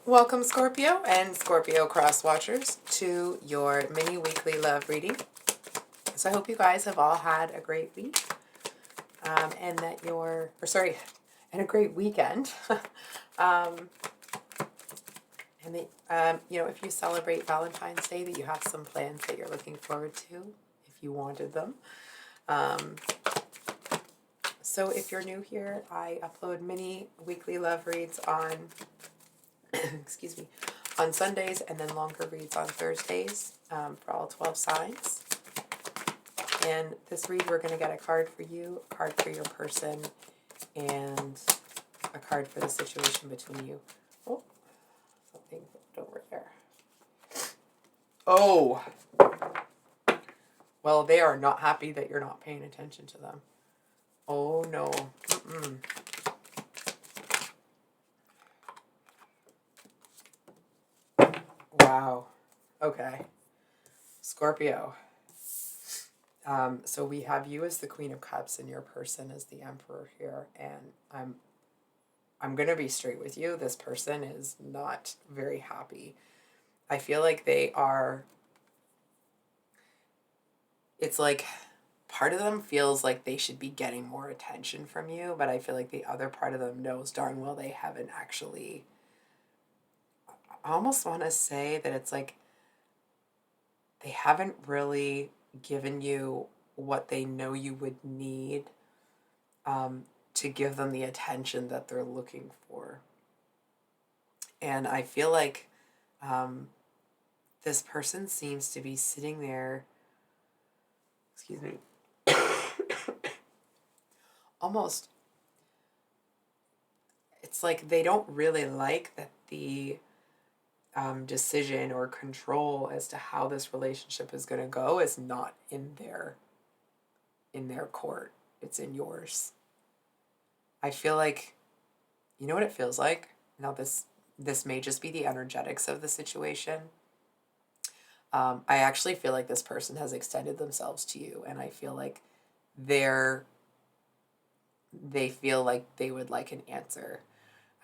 Welcome, Scorpio and Scorpio cross watchers, to your mini weekly love reading. So I hope you guys have all had a great week, and that and a great weekend. um, and that, if you celebrate Valentine's Day, that you have some plans that you're looking forward to, if you wanted them. So if you're new here, I upload mini weekly love reads on excuse me, on Sundays, and then longer reads on Thursdays, for all 12 signs. And this read, we're going to get a card for you, a card for your person, and a card for the situation between you. Oh, something flipped over there. Oh, well, they are not happy that you're not paying attention to them. Oh, no. Mm-mm. Wow. Okay. Scorpio. So we have you as the Queen of Cups and your person as the Emperor here. And I'm going to be straight with you. This person is not very happy. I feel like it's like part of them feels like they should be getting more attention from you, but I feel like the other part of them knows darn well they haven't actually. I almost want to say that it's like they haven't really given you what they know you would need, to give them the attention that they're looking for. And I feel like this person seems to be sitting there, excuse me, almost, it's like they don't really like that the decision or control as to how this relationship is going to go is not in their court. It's in yours. I feel like, you know what it feels like? Now this may just be the energetics of the situation. I actually feel like this person has extended themselves to you, and I feel like they feel like they would like an answer.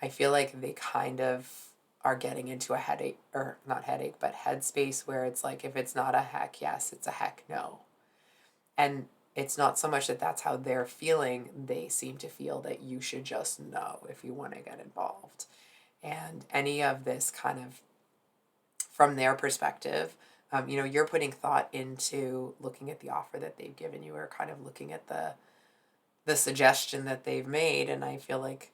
I feel like they kind of are getting into a headache, or not headache, but headspace where it's like, if it's not a heck yes, it's a heck no. And it's not so much that that's how they're feeling. They seem to feel that you should just know if you want to get involved. And any of this kind of, from their perspective, you're putting thought into looking at the offer that they've given you, or kind of looking at the suggestion that they've made. And I feel like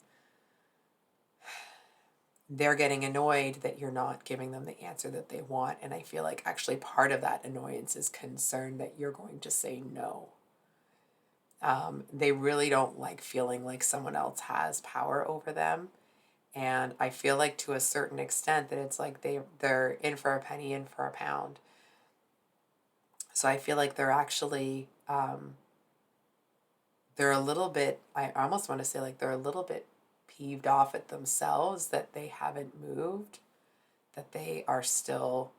they're getting annoyed that you're not giving them the answer that they want. And I feel like actually part of that annoyance is concern that you're going to say no. They really don't like feeling like someone else has power over them. And I feel like to a certain extent that it's like they're in for a penny, in for a pound. So I feel like they're actually, they're a little bit, I almost want to say like they're a little bit peeved off at themselves that they haven't moved, that they are still,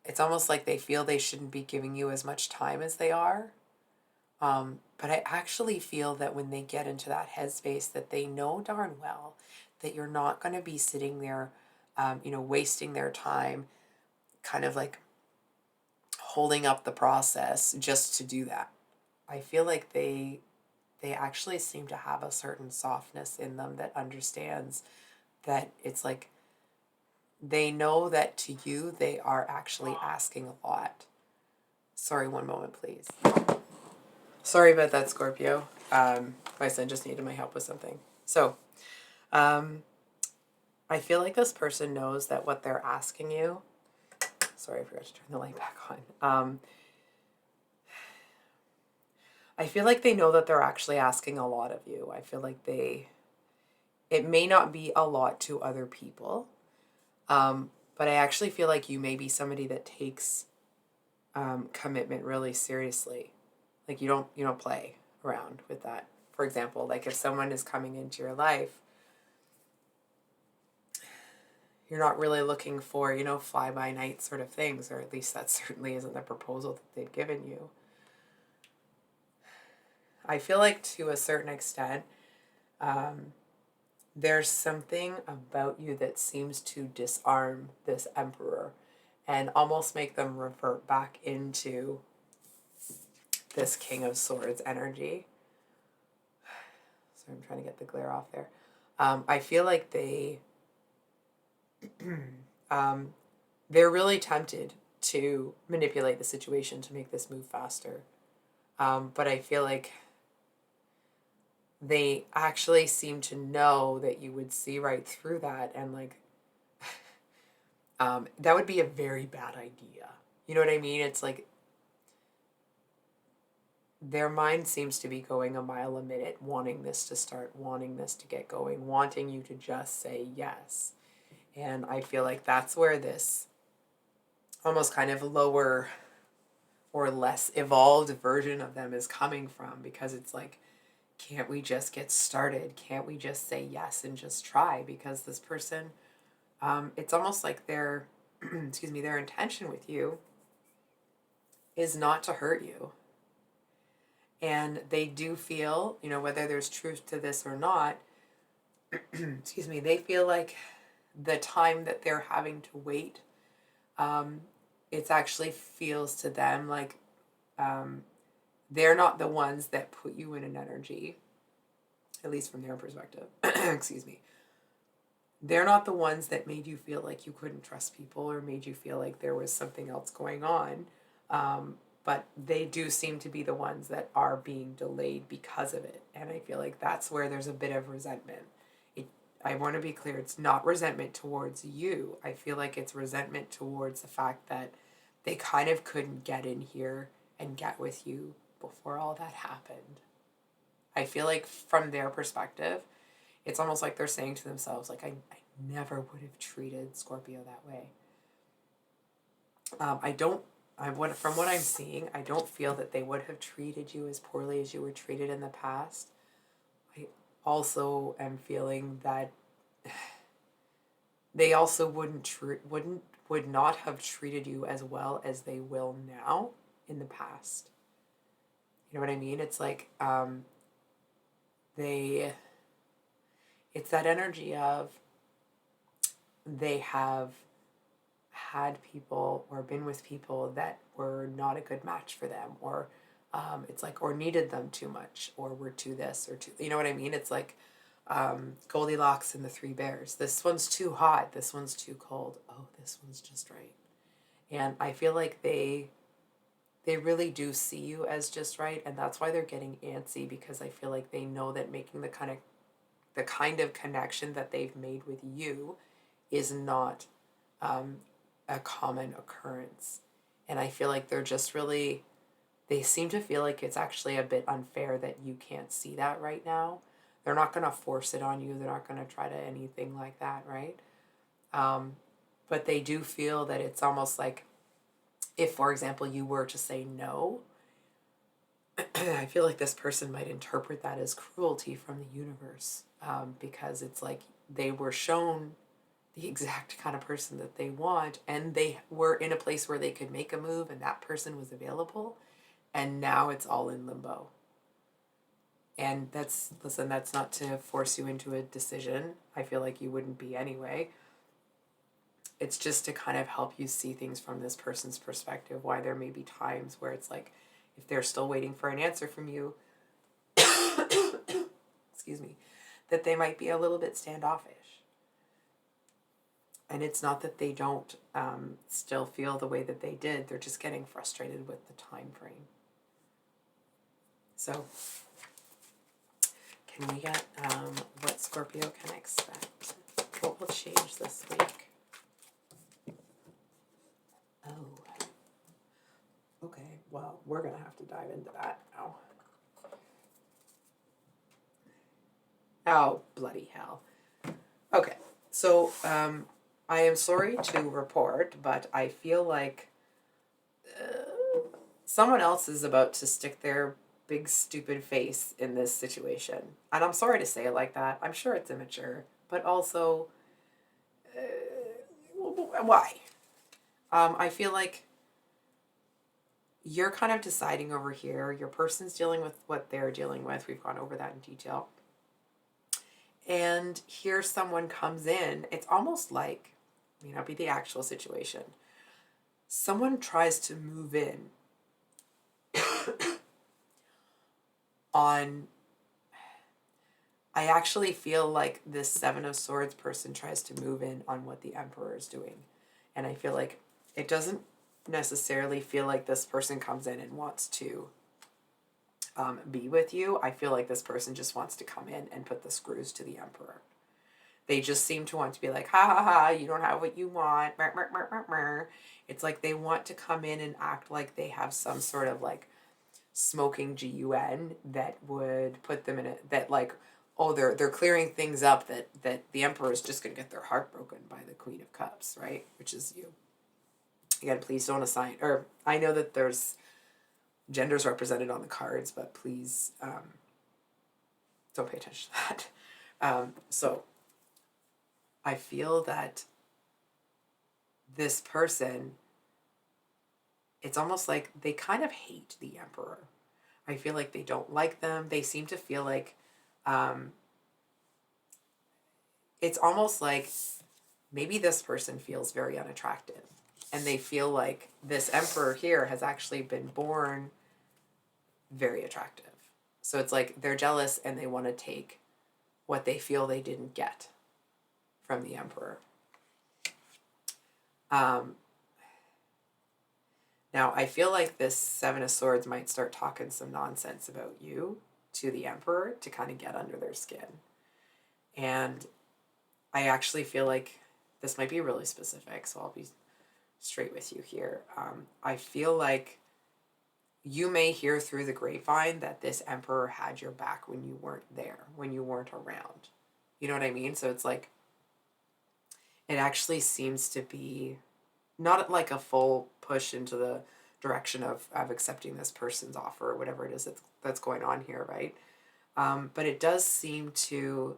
it's almost like they feel they shouldn't be giving you as much time as they are. But I actually feel that when they get into that headspace, that they know darn well that you're not going to be sitting there, wasting their time, kind of like holding up the process just to do that. I feel like they actually seem to have a certain softness in them that understands that it's like they know that to you they are actually asking a lot. Sorry, one moment, please. Sorry about that, Scorpio. My son just needed my help with something. So, I feel like this person knows that what they're asking you. Sorry, I forgot to turn the light back on. I feel like they know that they're actually asking a lot of you. I feel like it may not be a lot to other people, but I actually feel like you may be somebody that takes commitment really seriously. Like you don't play around with that. For example, like if someone is coming into your life, you're not really looking for, fly-by-night sort of things, or at least that certainly isn't the proposal that they've given you. I feel like to a certain extent, there's something about you that seems to disarm this emperor and almost make them revert back into this King of Swords energy. So I'm trying to get the glare off there. I feel like um, they're really tempted to manipulate the situation to make this move faster. But I feel like they actually seem to know that you would see right through that, and like that would be a very bad idea. You know what I mean? It's like their mind seems to be going a mile a minute, wanting this to start, wanting this to get going, wanting you to just say yes. And I feel like that's where this almost kind of lower or less evolved version of them is coming from, because it's like, can't we just get started? Can't we just say yes and just try? Because this person, it's almost like their, excuse me, their intention with you is not to hurt you. And they do feel, you know, whether there's truth to this or not, excuse me, they feel like the time that they're having to wait, it actually feels to them like they're not the ones that put you in an energy, at least from their perspective. Excuse me. They're not the ones that made you feel like you couldn't trust people or made you feel like there was something else going on. But they do seem to be the ones that are being delayed because of it. And I feel like that's where there's a bit of resentment. I want to be clear, it's not resentment towards you. I feel like it's resentment towards the fact that they kind of couldn't get in here and get with you before all that happened. I feel like from their perspective, it's almost like they're saying to themselves, like, I never would have treated Scorpio that way. From what I'm seeing, I don't feel that they would have treated you as poorly as you were treated in the past. I also am feeling that they also would not have treated you as well as they will now in the past. You know what I mean? It's like it's that energy of they have had people or been with people that were not a good match for them, or it's like, or needed them too much, or were too this or too, you know what I mean? It's like Goldilocks and the Three Bears. This one's too hot, this one's too cold, oh, this one's just right. And I feel like they really do see you as just right, and that's why they're getting antsy, because I feel like they know that making the kind of connection that they've made with you is not a common occurrence. And I feel like they're just really, they seem to feel like it's actually a bit unfair that you can't see that right now. They're not going to force it on you. They're not going to try to anything like that, right? But they do feel that it's almost like if, for example, you were to say no, I feel like this person might interpret that as cruelty from the universe, because it's like they were shown the exact kind of person that they want, and they were in a place where they could make a move and that person was available, and now it's all in limbo. And that's not to force you into a decision. I feel like you wouldn't be anyway. It's just to kind of help you see things from this person's perspective, why there may be times where it's like, if they're still waiting for an answer from you, excuse me, that they might be a little bit standoffish. And it's not that they don't still feel the way that they did. They're just getting frustrated with the time frame. So, can we get what Scorpio can expect? What will change this week? Oh. Okay, well, we're going to have to dive into that now. Oh, bloody hell. Okay, so I am sorry to report, but I feel like someone else is about to stick their big stupid face in this situation. And I'm sorry to say it like that. I'm sure it's immature, but also, why? I feel like you're kind of deciding over here. Your person's dealing with what they're dealing with. We've gone over that in detail. And here someone comes in, it's almost like, may not be the actual situation, someone tries to move in on, I actually feel like this Seven of Swords person tries to move in on what the Emperor is doing. And I feel like it doesn't necessarily feel like this person comes in and wants to be with you. I feel like this person just wants to come in and put the screws to the Emperor. They just seem to want to be like, ha ha ha, you don't have what you want. Mer, mer, mer, mer, mer. It's like they want to come in and act like they have some sort of like smoking GUN that would put them in a, that like, oh, they're clearing things up, that the Emperor is just going to get their heart broken by the Queen of Cups, right? Which is you. Again, please don't assign, or I know that there's genders represented on the cards, but please don't pay attention to that. So I feel that this person, it's almost like they kind of hate the Emperor. I feel like they don't like them. They seem to feel like, it's almost like maybe this person feels very unattractive. And they feel like this Emperor here has actually been born very attractive. So it's like they're jealous and they want to take what they feel they didn't get from the Emperor. Now, I feel like this Seven of Swords might start talking some nonsense about you to the Emperor to kind of get under their skin. And I actually feel like this might be really specific, so I'll be straight with you here. I feel like you may hear through the grapevine that this Emperor had your back when you weren't there, when you weren't around. You know what I mean? So it's like, it actually seems to be not like a full push into the direction of accepting this person's offer or whatever it is that's going on here, right? But it does seem to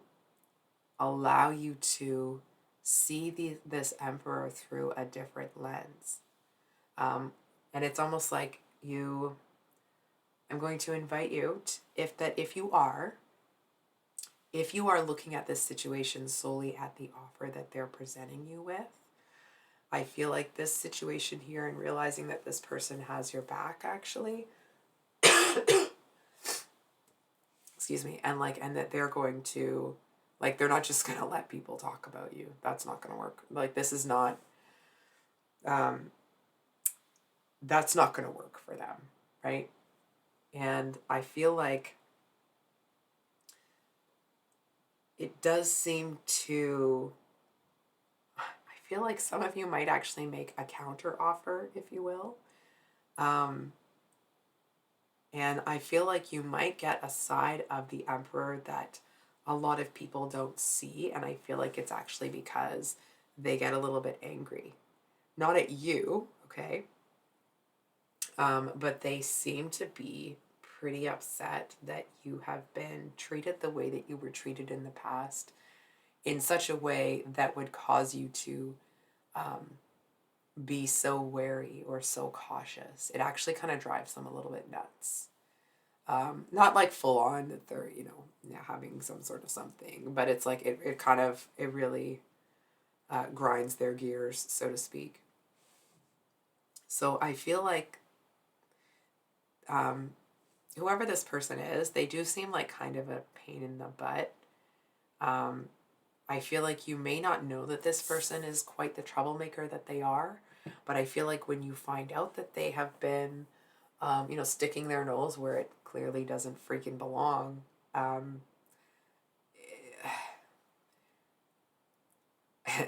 allow you to see this Emperor through a different lens. And it's almost like I'm going to invite you to, if you are looking at this situation solely at the offer that they're presenting you with, I feel like this situation here and realizing that this person has your back actually, excuse me, and that they're going to, like, they're not just going to let people talk about you. That's not going to work. Like, this is not, that's not going to work for them, right? And I feel like it does seem to, I feel like some of you might actually make a counter offer, if you will. And I feel like you might get a side of the Emperor that a lot of people don't see. And I feel like it's actually because they get a little bit angry. Not at you, okay? But they seem to be pretty upset that you have been treated the way that you were treated in the past, in such a way that would cause you to be so wary or so cautious. It actually kind of drives them a little bit nuts. Not like full on that they're, having some sort of something, but it's like it really grinds their gears, so to speak. So I feel like whoever this person is, they do seem like kind of a pain in the butt. I feel like you may not know that this person is quite the troublemaker that they are, but I feel like when you find out that they have been, sticking their nose where it clearly doesn't freaking belong,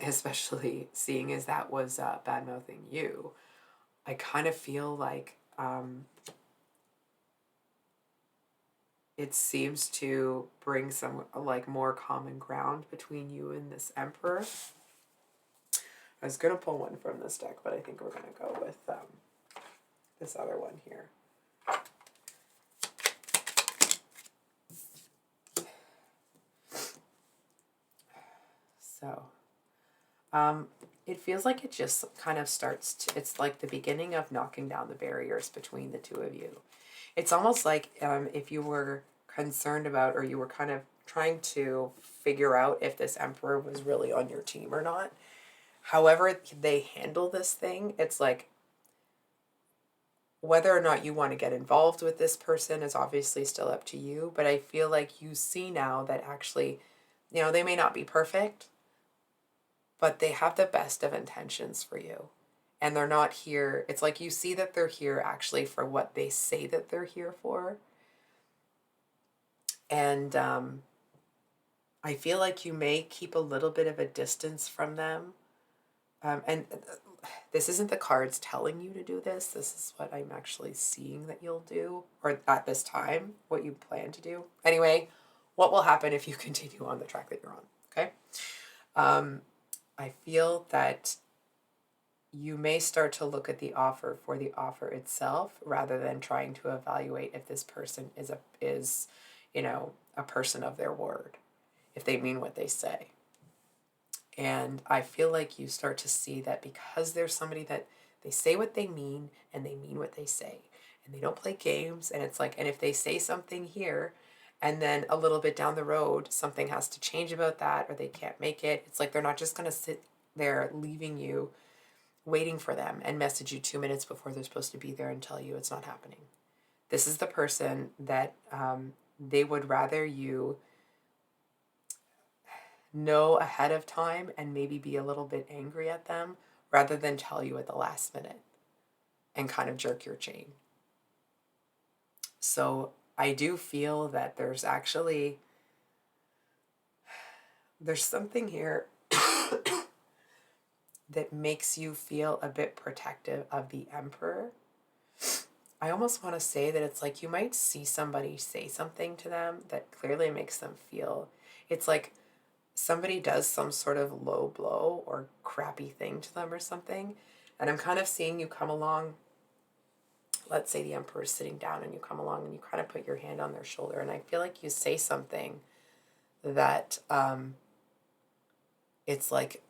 especially seeing as that was bad-mouthing you, I kind of feel like it seems to bring some like more common ground between you and this Emperor. I was going to pull one from this deck, but I think we're going to go with this other one here. So, it feels like it just kind of starts to, it's like the beginning of knocking down the barriers between the two of you. It's almost like if you were concerned about, or you were kind of trying to figure out if this Emperor was really on your team or not. However they handle this thing, it's like, whether or not you want to get involved with this person is obviously still up to you, but I feel like you see now that actually, they may not be perfect, but they have the best of intentions for you. And they're not here. It's like you see that they're here actually for what they say that they're here for. And I feel like you may keep a little bit of a distance from them. And this isn't the cards telling you to do this. This is what I'm actually seeing that you'll do, or at this time, what you plan to do. Anyway, what will happen if you continue on the track that you're on, okay? I feel that you may start to look at the offer for the offer itself rather than trying to evaluate if this person is a person of their word, if they mean what they say. And I feel like you start to see that because there's somebody that they say what they mean and they mean what they say, and they don't play games. And it's like, and if they say something here and then a little bit down the road, something has to change about that or they can't make it, it's like they're not just going to sit there leaving you waiting for them and message you 2 minutes before they're supposed to be there and tell you it's not happening. This is the person that they would rather you know ahead of time and maybe be a little bit angry at them rather than tell you at the last minute and kind of jerk your chain. So I do feel that there's something here that makes you feel a bit protective of the Emperor. I almost want to say that it's like you might see somebody say something to them that clearly makes them feel, it's like somebody does some sort of low blow or crappy thing to them or something. And I'm kind of seeing you come along. Let's say the Emperor is sitting down and you come along and you kind of put your hand on their shoulder. And I feel like you say something that it's like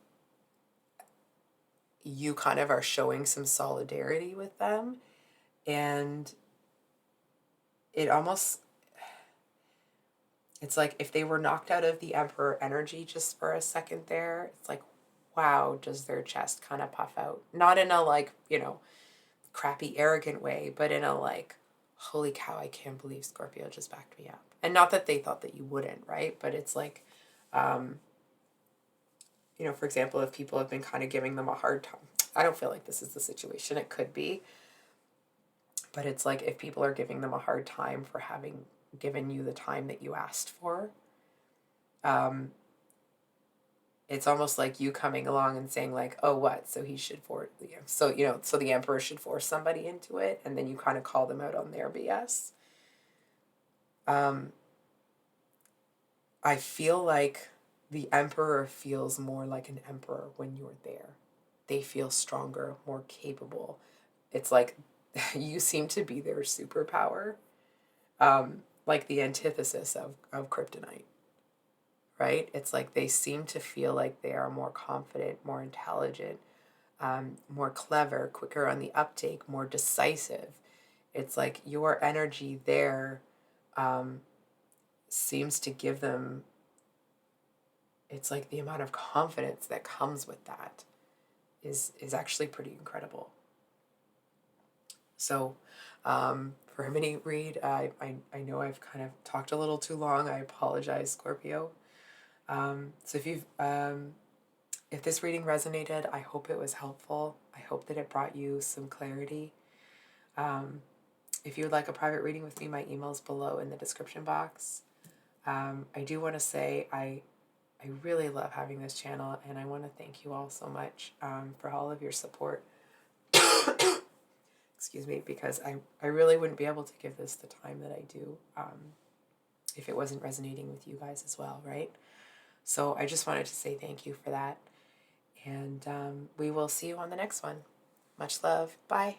you kind of are showing some solidarity with them. And it's like if they were knocked out of the Emperor energy just for a second there, it's like, wow, does their chest kind of puff out? Not in a like, crappy, arrogant way, but in a like, holy cow, I can't believe Scorpio just backed me up. And not that they thought that you wouldn't, right? But it's like, for example, if people have been kind of giving them a hard time, I don't feel like this is the situation. It could be. But it's like if people are giving them a hard time for having given you the time that you asked for, it's almost like you coming along and saying like, oh, what? So he should force, so the Emperor should force somebody into it, and then you kind of call them out on their BS. I feel like the Emperor feels more like an emperor when you're there. They feel stronger, more capable. It's like you seem to be their superpower. Like the antithesis of kryptonite, right? It's like they seem to feel like they are more confident, more intelligent, more clever, quicker on the uptake, more decisive. It's like your energy there seems to give them, it's like the amount of confidence that comes with that is actually pretty incredible. So for a mini read, I know I've kind of talked a little too long. I apologize, Scorpio. So if this reading resonated, I hope it was helpful. I hope that it brought you some clarity. If you would like a private reading with me, my email is below in the description box. I do want to say I really love having this channel, and I want to thank you all so much for all of your support. Excuse me, because I really wouldn't be able to give this the time that I do if it wasn't resonating with you guys as well, right? So I just wanted to say thank you for that. And we will see you on the next one. Much love. Bye.